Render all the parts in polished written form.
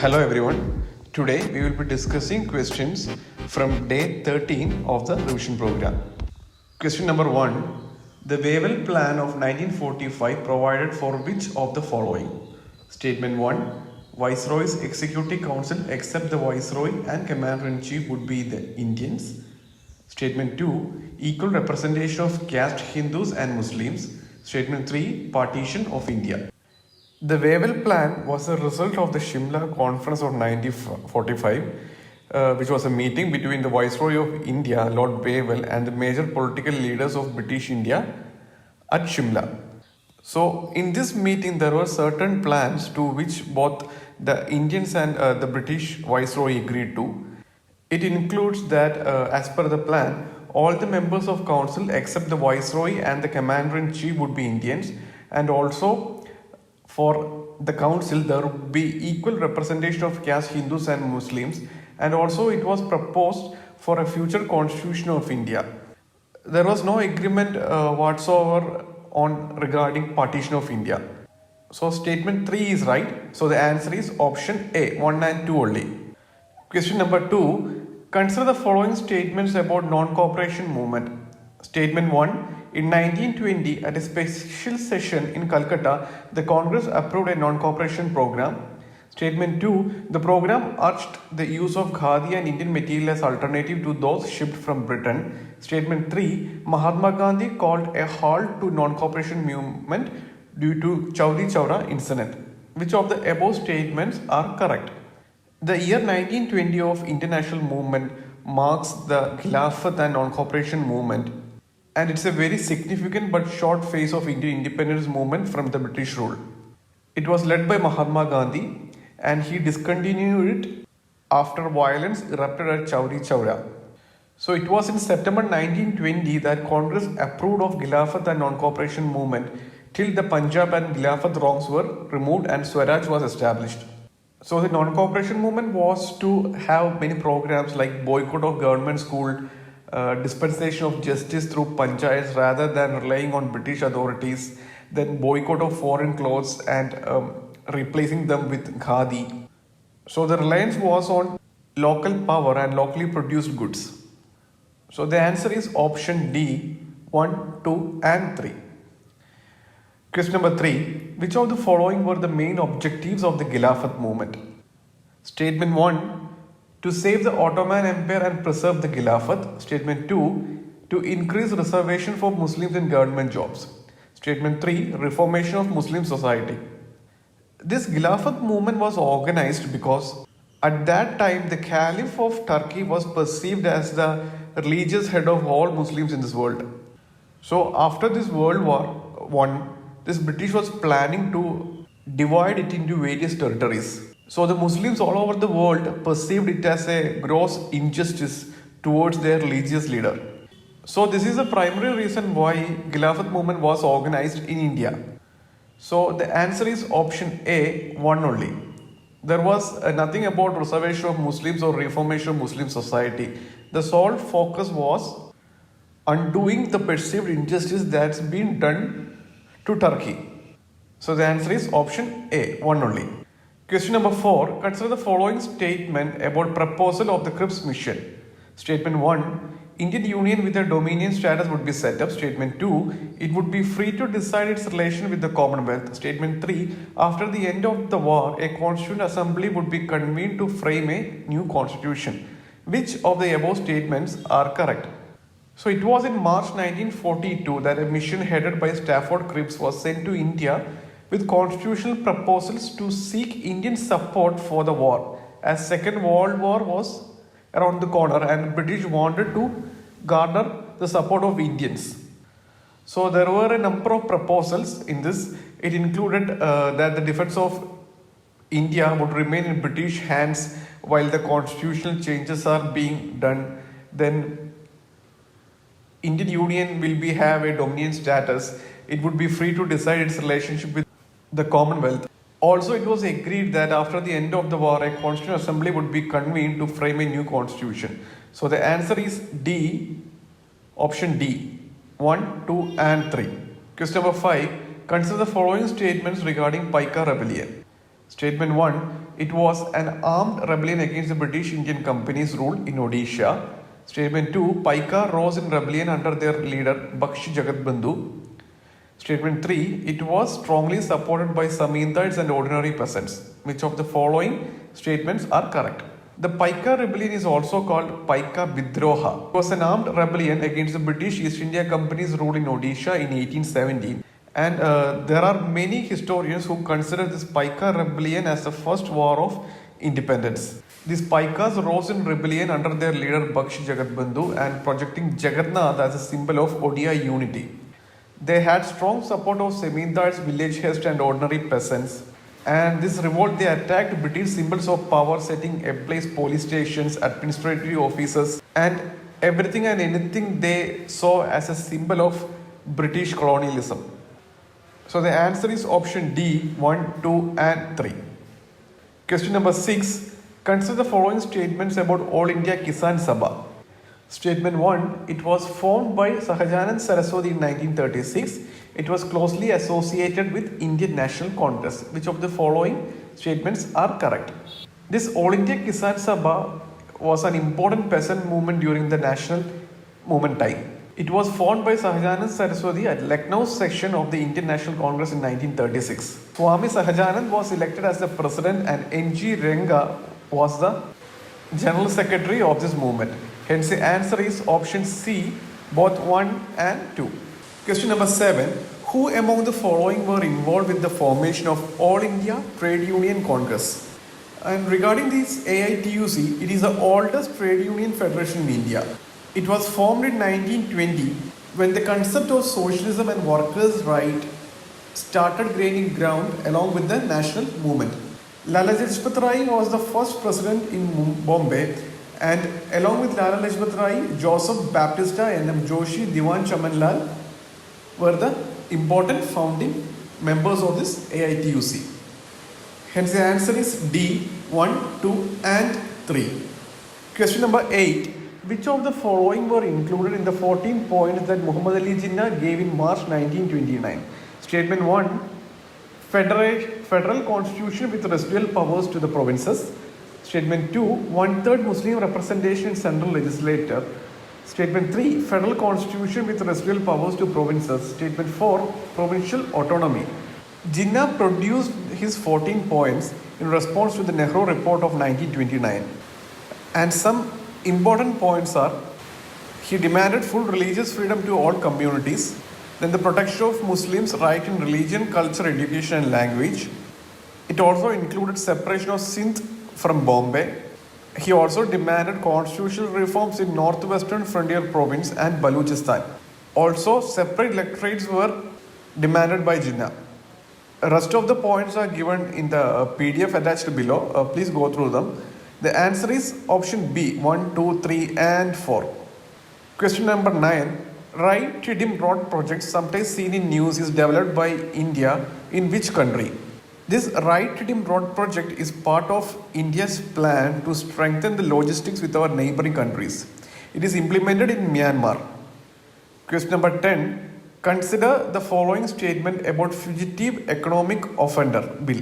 Hello everyone. Today we will be discussing questions from day 13 of the revision program. Question number 1. The Wavell Plan of 1945 provided for which of the following? Statement 1. Viceroy's Executive Council except the Viceroy and Commander-in-Chief would be the Indians. Statement 2. Equal representation of caste Hindus and Muslims. Statement 3. Partition of India. The Wavell Plan was a result of the Shimla Conference of 1945, which was a meeting between the Viceroy of India, Lord Wavell, and the major political leaders of British India at Shimla. So, in this meeting, there were certain plans to which both the Indians and the British Viceroy agreed to. It includes that, as per the plan, all the members of council except the Viceroy and the Commander-in-Chief would be Indians, and also for the council there would be equal representation of caste Hindus and Muslims, and also it was proposed for a future constitution of India. There was no agreement whatsoever on regarding partition of India. So statement 3 is right. So the answer is option A, 1 and 2 only. Question number 2. Consider the following statements about non-cooperation movement. Statement 1. In 1920, at a special session in Calcutta, the Congress approved a non-cooperation program. Statement 2. The program urged the use of khadi and Indian material as alternative to those shipped from Britain. Statement 3. Mahatma Gandhi called a halt to non-cooperation movement due to Chaudhry Chowra incident. Which of the above statements are correct? The year 1920 of international movement marks the Khilafat and non-cooperation movement, and it's a very significant but short phase of Indian independence movement from the British rule. It was led by Mahatma Gandhi, and he discontinued it after violence erupted at Chaudhry Chowra. So it was in September 1920 that Congress approved of Khilafat and non-cooperation movement till the Punjab and Khilafat wrongs were removed and Swaraj was established. So the non-cooperation movement was to have many programs like boycott of government school, dispensation of justice through panchayats rather than relying on British authorities, then boycott of foreign clothes and replacing them with khadi. So the reliance was on local power and locally produced goods. So the answer is option D, 1, 2 and 3. Question number 3. Which of the following were the main objectives of the Khilafat movement? Statement 1. To save the Ottoman Empire and preserve the Khilafat. Statement 2. To increase reservation for Muslims in government jobs. Statement 3. Reformation of Muslim society. This Khilafat movement was organized because at that time the Caliph of Turkey was perceived as the religious head of all Muslims in this world. So after this World War I, this British was planning to divide it into various territories. So the Muslims all over the world perceived it as a gross injustice towards their religious leader. So this is the primary reason why Khilafat movement was organized in India. So the answer is option A, 1 only. There was nothing about reservation of Muslims or reformation of Muslim society. The sole focus was undoing the perceived injustice that's been done to Turkey. So the answer is option A, 1 only. Question number 4. Consider the following statement about proposal of the Cripps mission. Statement 1. Indian Union with a dominion status would be set up. Statement 2. It would be free to decide its relation with the Commonwealth. Statement 3. After the end of the war, a constituent assembly would be convened to frame a new constitution. Which of the above statements are correct? So it was in March 1942 that a mission headed by Stafford Cripps was sent to India with constitutional proposals to seek Indian support for the war, as Second World War was around the corner and British wanted to garner the support of Indians. So there were a number of proposals in this. It included that the defense of India would remain in British hands while the constitutional changes are being done. Then Indian Union will have a dominion status. It would be free to decide its relationship with the Commonwealth. Also, it was agreed that after the end of the war, a constitutional assembly would be convened to frame a new constitution. So the answer is D, option D, 1, 2 and 3. Question number 5. Consider the following statements regarding Paika rebellion. Statement 1. It was an armed rebellion against the British Indian Company's rule in Odisha. Statement 2. Paika rose in rebellion under their leader Bakshi Jagatbandhu. Statement 3. It was strongly supported by Zamindars and ordinary peasants. Which of the following statements are correct? The Paika rebellion is also called Paika Vidroha. It was an armed rebellion against the British East India Company's rule in Odisha in 1817. And there are many historians who consider this Paika rebellion as the first war of independence. These Paikas rose in rebellion under their leader Bakshi Jagatbandhu and projecting Jagannath as a symbol of Odia unity. They had strong support of Zamindars, village heads and ordinary peasants. And this revolt, they attacked British symbols of power, setting ablaze police stations, administrative offices, and everything and anything they saw as a symbol of British colonialism. So the answer is option D, 1, 2 and 3. Question number 6. Consider the following statements about All India Kisan Sabha. Statement 1. It was formed by Sahajanand Saraswati in 1936. It was closely associated with Indian National Congress. Which of the following statements are correct? This All India Kisan Sabha was an important peasant movement during the national movement time. It was formed by Sahajanand Saraswati at Lucknow section of the Indian National Congress in 1936. Swami Sahajanand was elected as the president and N.G. Renga was the general secretary of this movement. Hence the answer is option C, both 1 and 2. Question number 7. Who among the following were involved with the formation of All India Trade Union Congress? And regarding this AITUC, it is the oldest trade union federation in India. It was formed in 1920 when the concept of socialism and workers' right started gaining ground along with the national movement. Lala Lajpat Rai was the first president in Bombay, and along with Lala Lajpat Rai, Joseph Baptista, N.M. Joshi, Diwan Chamanlal were the important founding members of this AITUC. Hence the answer is D, 1, 2 and 3. Question number 8. Which of the following were included in the 14 points that Muhammad Ali Jinnah gave in March 1929? Statement 1. Federal constitution with residual powers to the provinces. Statement 2. 1/3 Muslim representation in central legislature. Statement 3. Federal constitution with residual powers to provinces. Statement 4. Provincial autonomy. Jinnah produced his 14 points in response to the Nehru report of 1929. And some important points are: he demanded full religious freedom to all communities, then the protection of Muslims' right in religion, culture, education and language. It also included separation of Sindh from Bombay. He also demanded constitutional reforms in northwestern frontier province and Baluchistan. Also, separate electorates were demanded by Jinnah. Rest of the points are given in the PDF attached below. Please go through them. The answer is option B, 1, 2, 3 and 4. Question number 9. Right to dim road project, sometimes seen in news, is developed by India in which country? This right to dim road project is part of India's plan to strengthen the logistics with our neighboring countries. It is implemented in Myanmar. Question number 10. Consider the following statement about Fugitive Economic Offender Bill.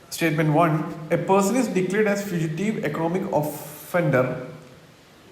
Statement 1. A person is declared as fugitive economic offender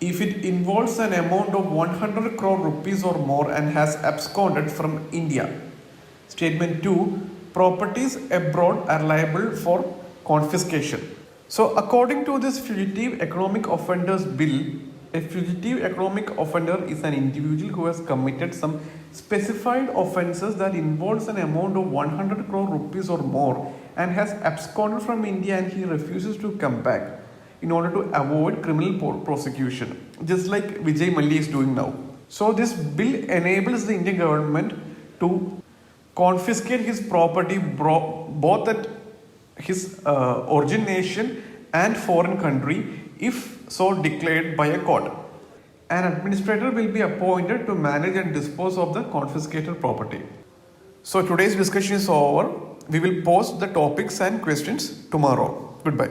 if it involves an amount of 100 crore rupees or more and has absconded from India. Statement 2. Properties abroad are liable for confiscation. So according to this Fugitive Economic Offenders Bill, a fugitive economic offender is an individual who has committed some specified offences that involves an amount of 100 crore rupees or more and has absconded from India, and he refuses to come back in order to avoid criminal prosecution, just like Vijay Mallya is doing now. So this bill enables the Indian government to confiscate his property both at his origin nation and foreign country if so declared by a court. An administrator will be appointed to manage and dispose of the confiscated property. So today's discussion is over. We will post the topics and questions tomorrow. Goodbye.